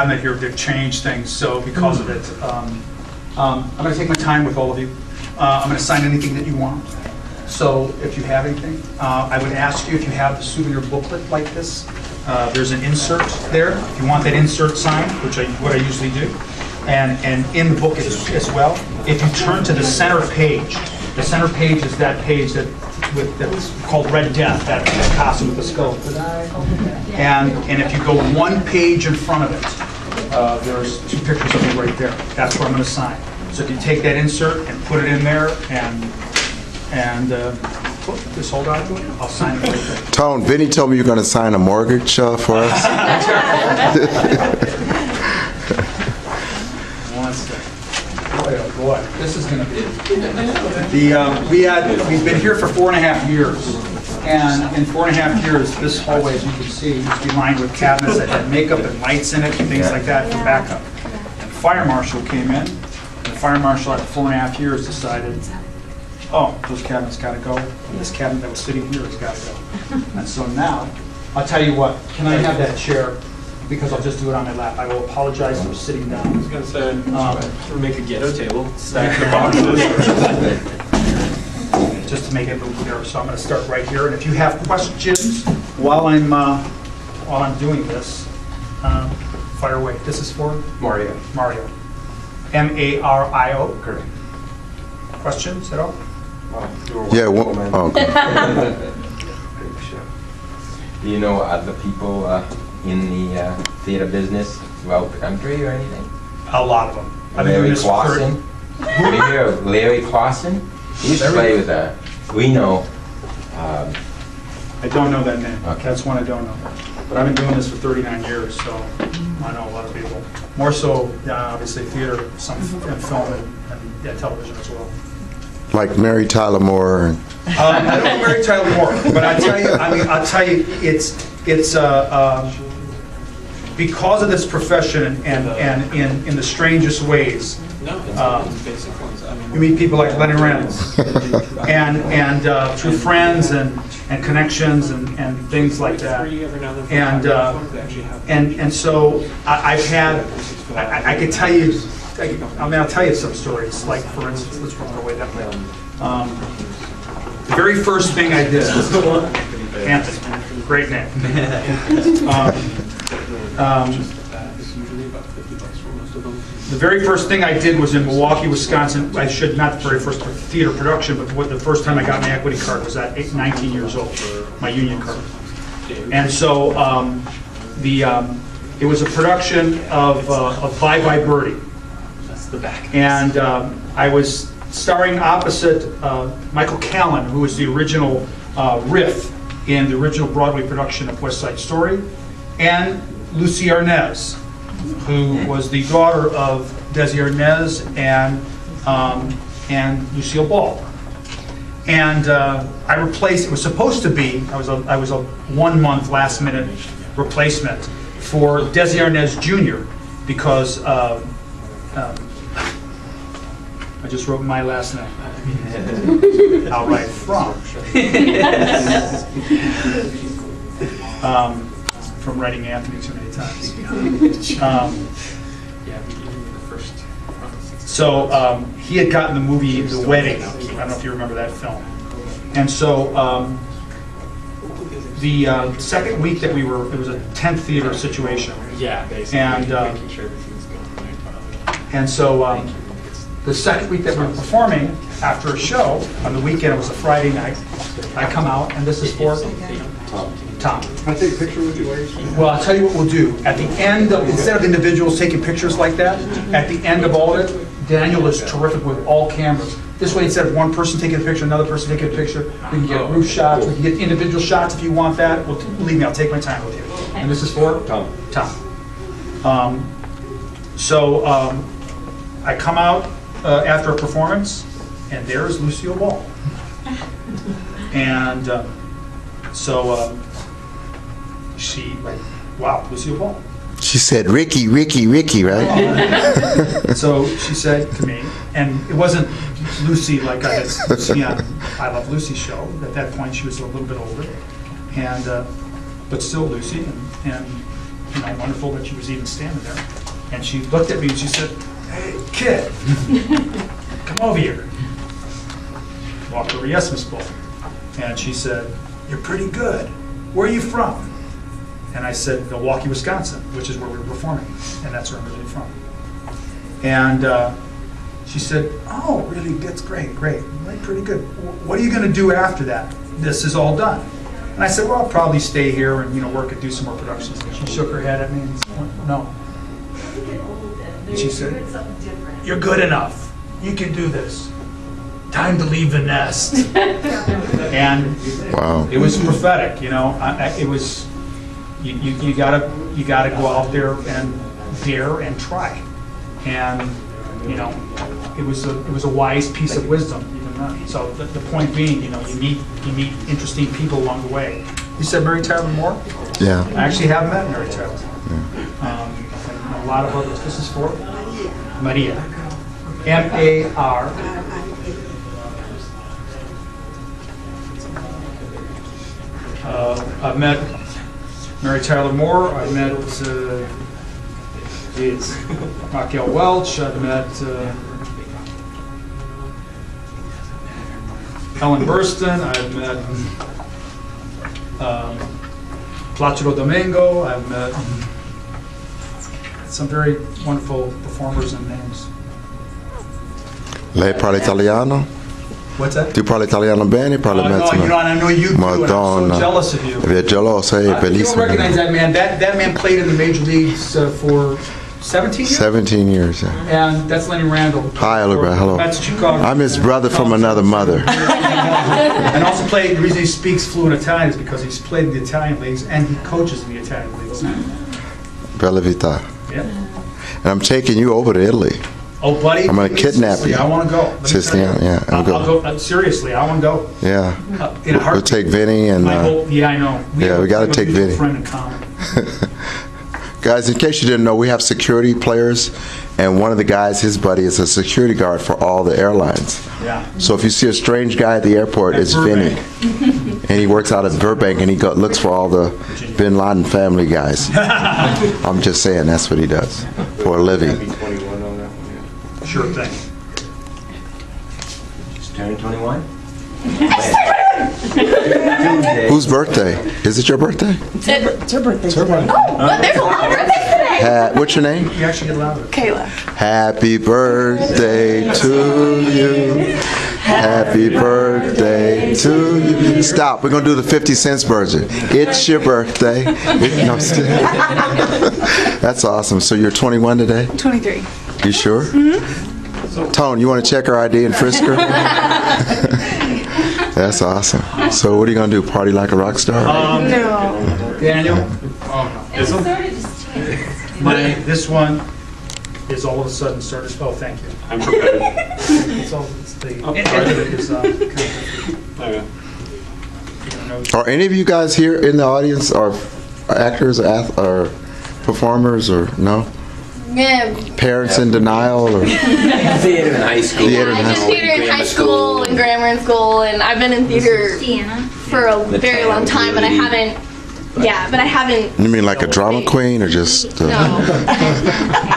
cabinet here to change things, so because of it, I'm going to take my time with all of you. I'm going to sign anything that you want. So if you have anything, I would ask you if you have the souvenir booklet like this. There's an insert there. If you want that insert signed, which what I usually do, and in the book as well. If you turn to the center page is that page that's called Red Death, that Picasso with the skull. And if you go one page in front of it, there's 2 pictures of me right there. That's where I'm going to sign. So if you take that insert and put it in there and just hold on to it, I'll sign it right there. Tone, Vinny told me you're going to sign a mortgage for us. One second. Boy, oh boy, this is going to be. We've been here for 4.5 years, and in 4.5 years, this hallway, as you can see, used to be lined with cabinets that had makeup and lights in it and things like that for backup. And the fire marshal came in, and the fire marshal after 4.5 years decided, oh, those cabinets got to go, and this cabinet that was sitting here has got to go. And so now, I'll tell you what, can I have that chair? Because I'll just do it on my lap. I will apologize for sitting down. I was going to say, make a ghetto table, stack the boxes. Just to make it move clearer. So I'm going to start right here. And if you have questions while I'm doing this, fire away. This is for Mario. Mario. M-A-R-I-O. Correct. Questions at all? Yeah. Okay. Do you know other people in the theater business throughout the country or anything? A lot of them. I've been doing Larry this for 30 Clausen? Have you heard of Larry Clausen? He used to play with we know. I don't know that name. Okay. That's one I don't know. But I've been doing this for 39 years, so I know a lot of people. More so, obviously, theater, some and film, and television as well. Like Mary Tyler Moore. I don't know Mary Tyler Moore, but I'll tell you, it's because of this profession and in the strangest ways. Basic ones. You meet people like Lenny Randle, and through friends and connections and things like that. And so I've had, I could tell you, I'll tell you some stories. Like, for instance, let's work our way that way. The very first thing I did, Anthony, great name. The very first thing I did was in Milwaukee, Wisconsin. Not the very first theater production, but the first time I got my equity card was at 19 years old, my union card. And so it was a production of Bye Bye Birdie. That's the back. And I was starring opposite Michael Callan, who was the original Riff in the original Broadway production of West Side Story, and Lucy Arnaz, who was the daughter of Desi Arnaz and Lucille Ball. And I replaced. It was supposed to be. I was a 1 month last minute replacement for Desi Arnaz Jr. because I just wrote my last name. I'll write from. From writing Anthony too many times. So he had gotten the movie The Wedding. I don't know if you remember that film. And so the second week that we were, it was a tent theater situation. Yeah, basically. And so the second week that we were performing, after a show, on the weekend, it was a Friday night, I come out, and this is for Tom. Can I take a picture with you later? Well, I'll tell you what we'll do. At the end of, instead of individuals taking pictures like that, at the end of all of it, Daniel is terrific with all cameras. This way, instead of one person taking a picture, another person taking a picture, we can get group shots, we can get individual shots if you want that. Well, believe me, I'll take my time with you. And this is for? Tom. I come out after a performance, and there's Lucille Ball. And she, like, wow, Lucille Ball. She said, Ricky, Ricky, Ricky, right? So she said to me, and it wasn't Lucy like I had seen on I Love Lucy show. At that point, she was a little bit older, and but still Lucy. And wonderful that she was even standing there. And she looked at me and she said, "Hey, kid, come over here." Walked over, "Yes, Miss Bull." And she said, "You're pretty good. Where are you from?" And I said, "Milwaukee, Wisconsin," which is where we were performing, and that's where I'm originally from. And she said, "Oh, really? That's great, great. Really pretty good. What are you going to do after that? This is all done." And I said, "Well, I'll probably stay here and work and do some more productions." And she shook her head at me and said, "No." And she said, "You're good enough. You can do this. Time to leave the nest." And Wow. it was prophetic, it was, you gotta go out there and dare and try. And, it was a wise piece of wisdom even then. So the point being, you meet interesting people along the way. You said Mary Tyler Moore? Yeah. I actually have met Mary Tyler. And a lot of others. This is for Maria. M-A-R. I've met Mary Tyler Moore. I've met Raquel Welch. I've met Ellen Burstyn. I've met Placido Domingo. I've met some very wonderful performers and names. Lei parla italiano? What's that? Tu parli italiano bene? Parli No, mezzo? and I know you do, and I'm so Madonna. jealous of you. È geloso, è You don't bellissimo. recognize that man. That man played in the major leagues for 17 years? 17 years, yeah. And that's Lenny Randle. Hi, Oliver, hello. That's Chicago. I'm his brother from another mother. And also played, the reason he speaks fluent Italian is because he's played in the Italian leagues and he coaches in the Italian leagues. Bella Vita. Yeah. And I'm taking you over to Italy. Oh, buddy. I'm gonna kidnap Sicily, you. I want to go. Let me tell Sicily, you. yeah, I'll go. go. Seriously, I want to go. Yeah. In a We'll heartbeat. take Vinny and... Yeah, I know. yeah, we gotta have a take mutual Vinny. friend in common. Guys, in case you didn't know, we have security players, and one of the guys, his buddy, is a security guard for all the airlines. Yeah. So if you see a strange guy at the airport, At it's Vinny. Burbank. And he works out at Burbank, and he looks for all the Bin Laden family guys. I'm just saying, that's what he does for a living. Sure thing. Just turned 21? Whose birthday? Is it your birthday? It's her birthday today. But there's a lot of birthdays today. What's your name? You actually get louder. Kayla. Happy birthday to you. Happy birthday to you. Stop. We're going to do the 50 cents version. It's your birthday. No, that's awesome. So you're 21 today? 23. You sure? Mm-hmm. Tone, you want to check her ID and frisk her? That's awesome. So what are you going to do? Party like a rock star? No. Daniel, This one? this one is all of a sudden started. Oh, thank you. I'm prepared. It's the end of it is kind of, Okay. you know, Are any of you guys here in the audience are actors or performers or no? Yeah. Parents in denial or Theater in high school. Theater in I high did school. theater in high school and grammar in school, and I've been in theater for a very long time, but I haven't. Yeah, but I haven't. You mean like a drama queen or just No.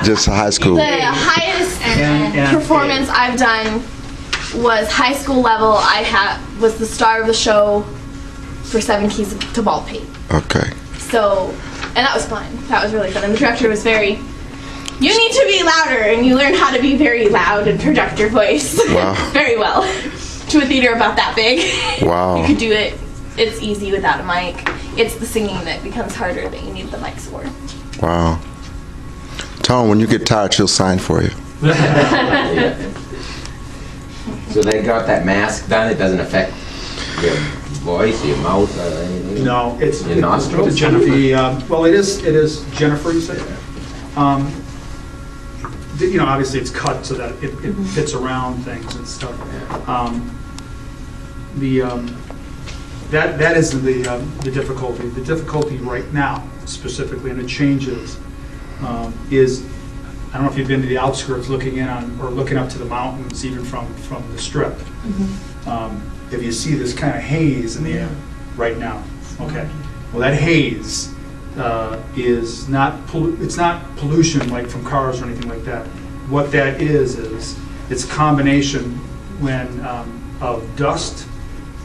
just high school? The highest And- performance I've done was high school level. I was the star of the show for 7 Keys to Baldpate. Okay. So, and that was fun. That was really fun. And the director was very, you need to be louder, and you learn how to be very loud and project your voice Wow. very well. To a theater about that big. Wow. You could do it. It's easy without a mic. It's the singing that becomes harder that you need the mics for. Wow. Tone, when you get tired, she'll sign for you. So they got that mask done, it doesn't affect your voice, your mouth, or anything? No, it's Your nostrils? Jennifer. Well, it is Jennifer. You say. Obviously it's cut so that it fits around things and stuff. That is the difficulty. The difficulty right now, specifically, and it changes, is I don't know if you've been to the outskirts looking in on or looking up to the mountains, even from the strip. If you see this kind of haze in the air right now, okay. Well, that haze is not, it's not pollution like from cars or anything like that. What that is it's a combination of dust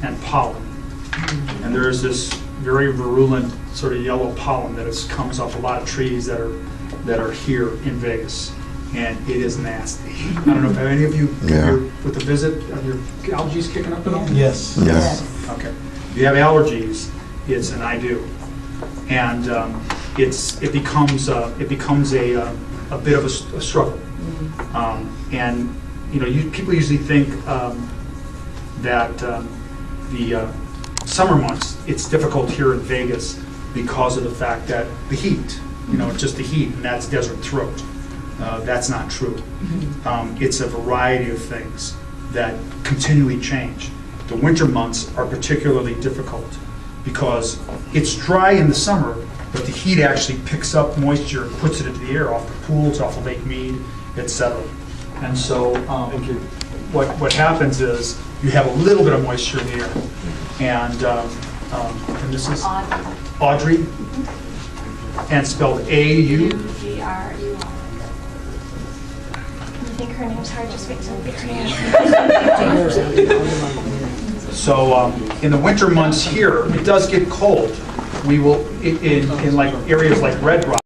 and pollen. And there's this very virulent sort of yellow pollen that comes off a lot of trees that are here in Vegas. And it is nasty. I don't know if any of you, with the visit, are your allergies kicking up at all? Yes. Yes. Okay. If you have allergies, and I do. And it becomes a bit of a struggle. And people usually think that the summer months, it's difficult here in Vegas because of the fact that the heat, just the heat, and that's desert throat. That's not true. It's a variety of things that continually change. The winter months are particularly difficult because it's dry in the summer, but the heat actually picks up moisture and puts it into the air off the pools, off of Lake Mead, etc. And so what happens is you have a little bit of moisture in the air. And this is Audrey, and spelled A-U. G-R-U-R. I think her name's hard, just wait till we get to know. So in the winter months here, it does get cold. We will, in like areas like Red Rock,